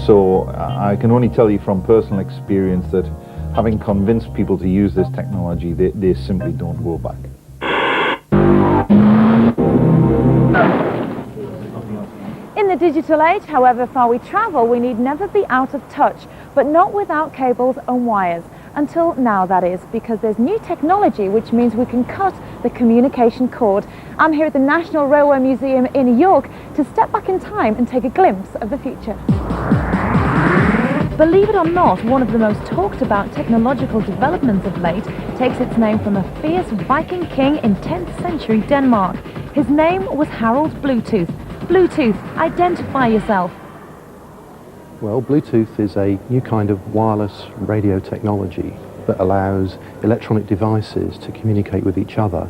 So I can only tell you from personal experience that having convinced people to use this technology, they simply don't go back. In the digital age, however far we travel, we need never be out of touch, but not without cables and wires. Until now, that is, because there's new technology which means we can cut the communication cord. I'm here at the National Railway Museum in York to step back in time and take a glimpse of the future. Believe it or not, one of the most talked about technological developments of late takes its name from a fierce Viking king in 10th century Denmark. His name was Harald Bluetooth. Bluetooth, identify yourself. Well, Bluetooth is a new kind of wireless radio technology that allows electronic devices to communicate with each other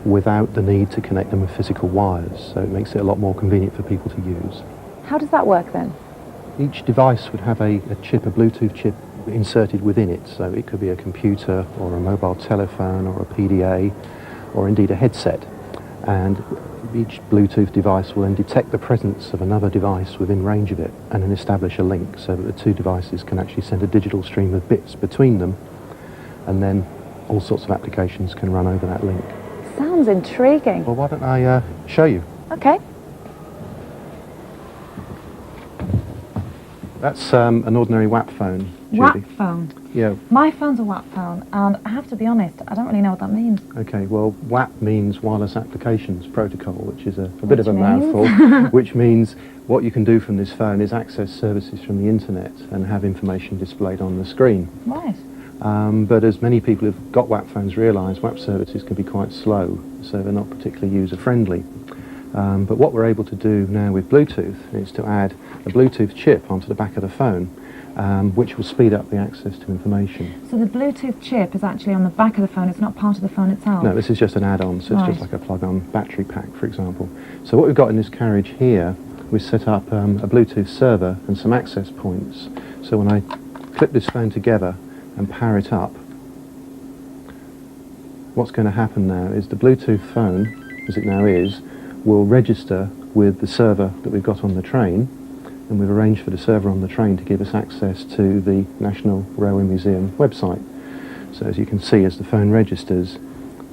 without the need to connect them with physical wires, so it makes it a lot more convenient for people to use. How does that work then? Each device would have a Bluetooth chip inserted within it, so it could be a computer or a mobile telephone or a PDA or indeed a headset, and each Bluetooth device will then detect the presence of another device within range of it and then establish a link so that the two devices can actually send a digital stream of bits between them, and then all sorts of applications can run over that link. Sounds intriguing. Well, why don't I show you? Okay. That's an ordinary WAP phone, Judy. WAP phone? Yeah. My phone's a WAP phone, and I have to be honest, I don't really know what that means. Okay, well, WAP means Wireless Applications Protocol, which is a bit of a means? mouthful, which means what you can do from this phone is access services from the internet and have information displayed on the screen. Right. But as many people who've got WAP phones realise, WAP services can be quite slow, so they're not particularly user-friendly. But what we're able to do now with Bluetooth is to add a Bluetooth chip onto the back of the phone, which will speed up the access to information. So the Bluetooth chip is actually on the back of the phone, it's not part of the phone itself? No, this is just an add-on, so it's just like a plug-on battery pack, for example. So what we've got in this carriage here, we've set up a Bluetooth server and some access points. So when I clip this phone together and power it up, what's going to happen now is the Bluetooth phone, as it now is, will register with the server that we've got on the train, and we've arranged for the server on the train to give us access to the National Railway Museum website. So as you can see, as the phone registers,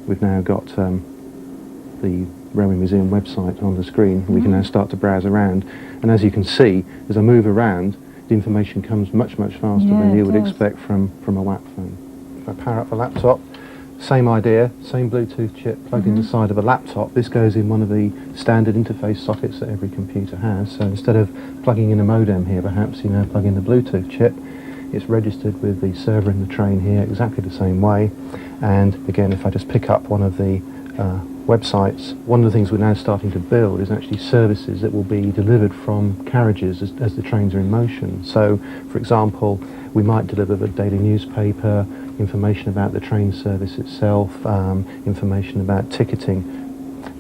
we've now got the Railway Museum website on the screen. We can now start to browse around, and as you can see, as I move around, the information comes much faster than you would expect from a WAP phone. If I power up the laptop, same idea, same Bluetooth chip plugged in the side of a laptop. This goes in one of the standard interface sockets that every computer has. So instead of plugging in a modem here, perhaps you now plug in the Bluetooth chip. It's registered with the server in the train here exactly the same way. And again, if I just pick up one of the websites, one of the things we're now starting to build is actually services that will be delivered from carriages as the trains are in motion. So, for example, we might deliver the daily newspaper, information about the train service itself, information about ticketing.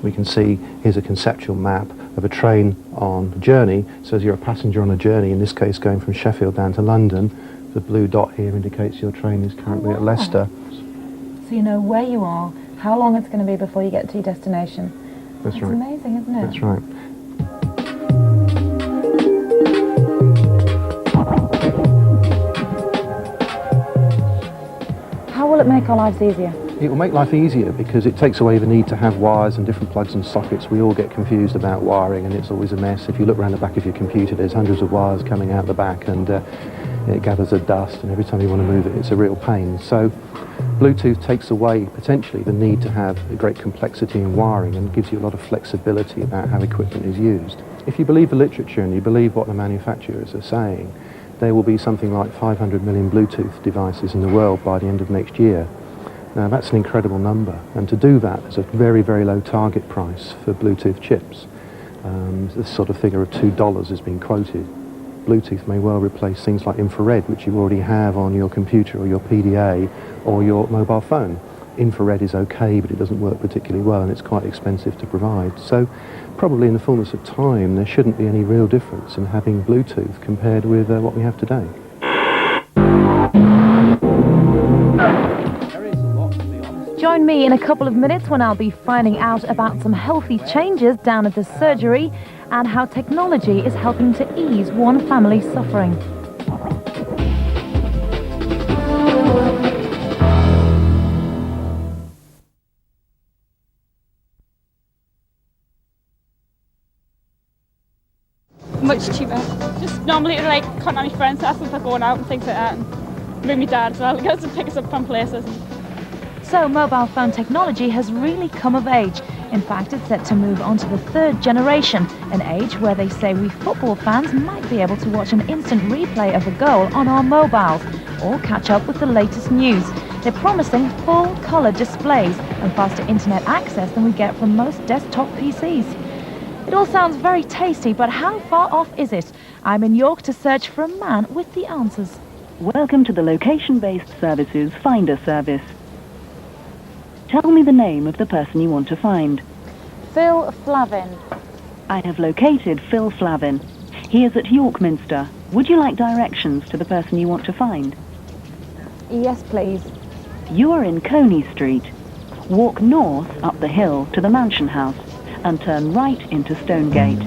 We can see here's a conceptual map of a train on a journey. So as you're a passenger on a journey, in this case going from Sheffield down to London, the blue dot here indicates your train is currently at Leicester. So you know where you are, how long it's going to be before you get to your destination. That's right. It's amazing, isn't it? That's right. How will it make our lives easier? It will make life easier because it takes away the need to have wires and different plugs and sockets. We all get confused about wiring and it's always a mess. If you look around the back of your computer, there's hundreds of wires coming out the back, and it gathers a dust, and every time you want to move it, it's a real pain. So Bluetooth takes away potentially the need to have a great complexity in wiring and gives you a lot of flexibility about how equipment is used. If you believe the literature and you believe what the manufacturers are saying, there will be something like 500 million Bluetooth devices in the world by the end of next year. Now that's an incredible number, and to do that there's a very low target price for Bluetooth chips. This sort of figure of $2 has been quoted. Bluetooth may well replace things like infrared, which you already have on your computer or your PDA or your mobile phone. Infrared is okay, but it doesn't work particularly well, and it's quite expensive to provide. So probably in the fullness of time there shouldn't be any real difference in having Bluetooth compared with what we have today. Join me in a couple of minutes when I'll be finding out about some healthy changes down at the surgery and how technology is helping to ease one family's suffering. Much cheaper. Just normally to like contact my friends, ask them for going out and things like that, and bring my dad as well, get to pick us up from places. So mobile phone technology has really come of age. In fact, it's set to move on to the third generation, an age where they say we football fans might be able to watch an instant replay of a goal on our mobiles or catch up with the latest news. They're promising full colour displays and faster internet access than we get from most desktop PCs. It all sounds very tasty, but how far off is it? I'm in York to search for a man with the answers. Welcome to the location-based services Finder service. Tell me the name of the person you want to find. Phil Flavin. I have located Phil Flavin. He is at York Minster. Would you like directions to the person you want to find? Yes, please. You are in Coney Street. Walk north up the hill to the Mansion House and turn right into Stonegate.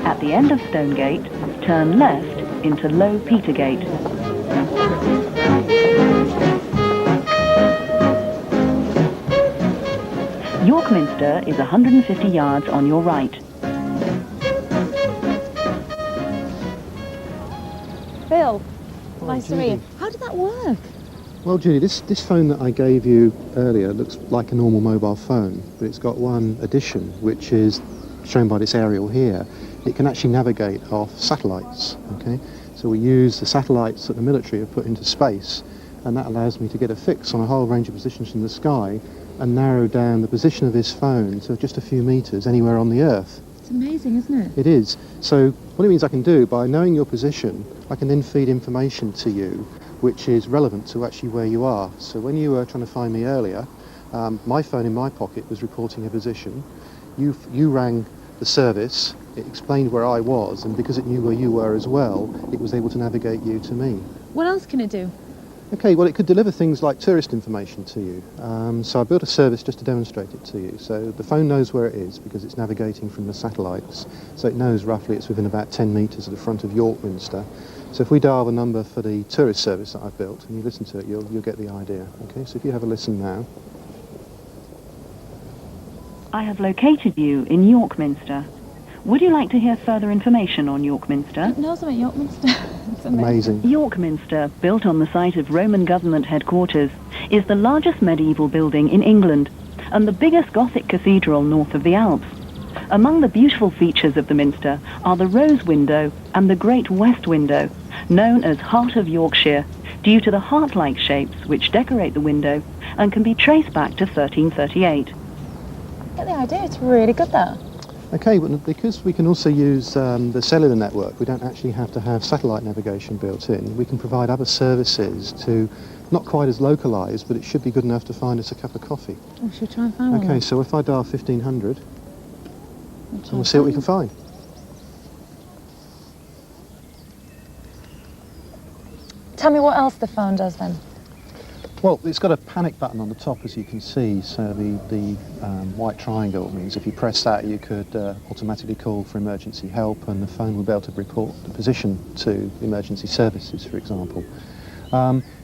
At the end of Stonegate, turn left into Low Petergate. York Minster is 150 yards on your right. Phil, nice to Judy. meet you. How did that work? Well, Judy, this phone that I gave you earlier looks like a normal mobile phone, but it's got one addition, which is shown by this aerial here. It can actually navigate off satellites, okay? So we use the satellites that the military have put into space, and that allows me to get a fix on a whole range of positions in the sky and narrow down the position of this phone to just a few meters anywhere on the Earth. It's amazing, isn't it? It is. So what it means I can do, by knowing your position, I can then feed information to you which is relevant to actually where you are. So when you were trying to find me earlier, my phone in my pocket was reporting a position. You rang the service, it explained where I was, and because it knew where you were as well, it was able to navigate you to me. What else can it do? Okay, well, it could deliver things like tourist information to you. So I built a service just to demonstrate it to you. So the phone knows where it is because it's navigating from the satellites. So it knows roughly it's within about 10 metres of the front of York Minster. So if we dial the number for the tourist service that I've built and you listen to it, you'll get the idea. Okay, so if you have a listen now. I have located you in York Minster. Would you like to hear further information on York Minster? No, I'm at York Minster. It's Amazing. York Minster, built on the site of Roman government headquarters, is the largest medieval building in England and the biggest Gothic cathedral north of the Alps. Among the beautiful features of the Minster are the Rose Window and the Great West Window, known as Heart of Yorkshire, due to the heart-like shapes which decorate the window and can be traced back to 1338. Get the idea, it's really good that. Okay, but because we can also use the cellular network, we don't actually have to have satellite navigation built in. We can provide other services to, not quite as localised, but it should be good enough to find us a cup of coffee. We should try and find one. Okay, so if I dial 1500, and we'll see what we can find. Tell me what else the phone does then. Well, it's got a panic button on the top, as you can see, so the white triangle means if you press that, you could automatically call for emergency help, and the phone will be able to report the position to emergency services, for example.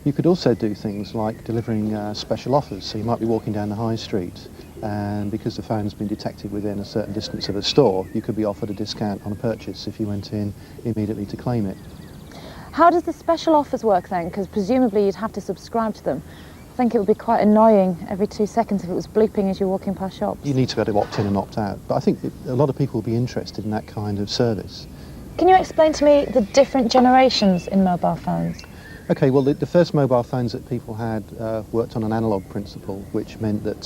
You could also do things like delivering special offers, so you might be walking down the high street, and because the phone's been detected within a certain distance of a store, you could be offered a discount on a purchase if you went in immediately to claim it. How does the special offers work then? Because presumably you'd have to subscribe to them. I think it would be quite annoying every 2 seconds if it was bleeping as you're walking past shops. You need to be able to opt in and opt out, but I think a lot of people will be interested in that kind of service. Can you explain to me the different generations in mobile phones? Okay, well, the first mobile phones that people had worked on an analogue principle, which meant that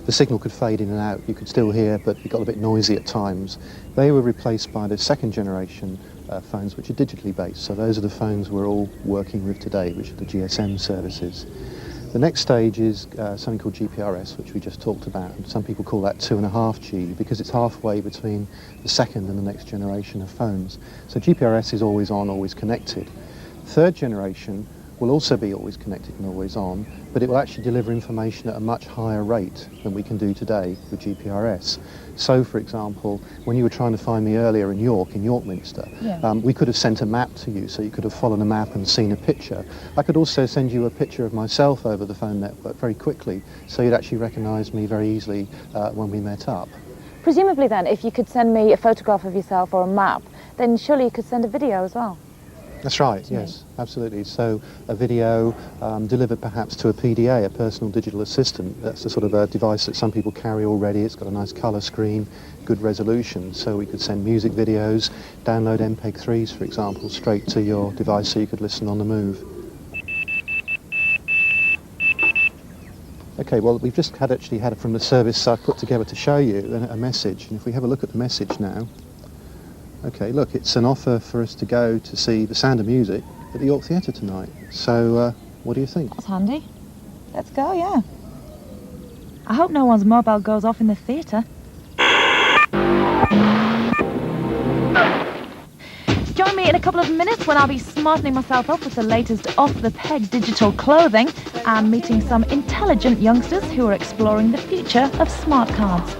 the signal could fade in and out. You could still hear, but it got a bit noisy at times. They were replaced by the second generation phones, which are digitally based. So those are the phones we're all working with today, which are the GSM services. The next stage is something called GPRS, which we just talked about. And some people call that 2.5G because it's halfway between the second and the next generation of phones. So GPRS is always on, always connected. Third generation will also be always connected and always on, but it will actually deliver information at a much higher rate than we can do today with GPRS. So, for example, when you were trying to find me earlier in York Minster, we could have sent a map to you, so you could have followed a map and seen a picture. I could also send you a picture of myself over the phone network very quickly, so you'd actually recognise me very easily when we met up. Presumably then, if you could send me a photograph of yourself or a map, then surely you could send a video as well. That's right, yes, absolutely. So a video delivered perhaps to a PDA, a personal digital assistant. That's the sort of a device that some people carry already. It's got a nice colour screen, good resolution, so we could send music videos, download MPEG-3s, for example, straight to your device so you could listen on the move. Okay, well, we've just actually had from the service I've put together to show you a message, and if we have a look at the message now, okay, look, it's an offer for us to go to see The Sound of Music at the York Theatre tonight. So, what do you think? That's handy. Let's go, yeah. I hope no one's mobile goes off in the theatre. Join me in a couple of minutes when I'll be smartening myself up with the latest off-the-peg digital clothing and meeting some intelligent youngsters who are exploring the future of smart cards.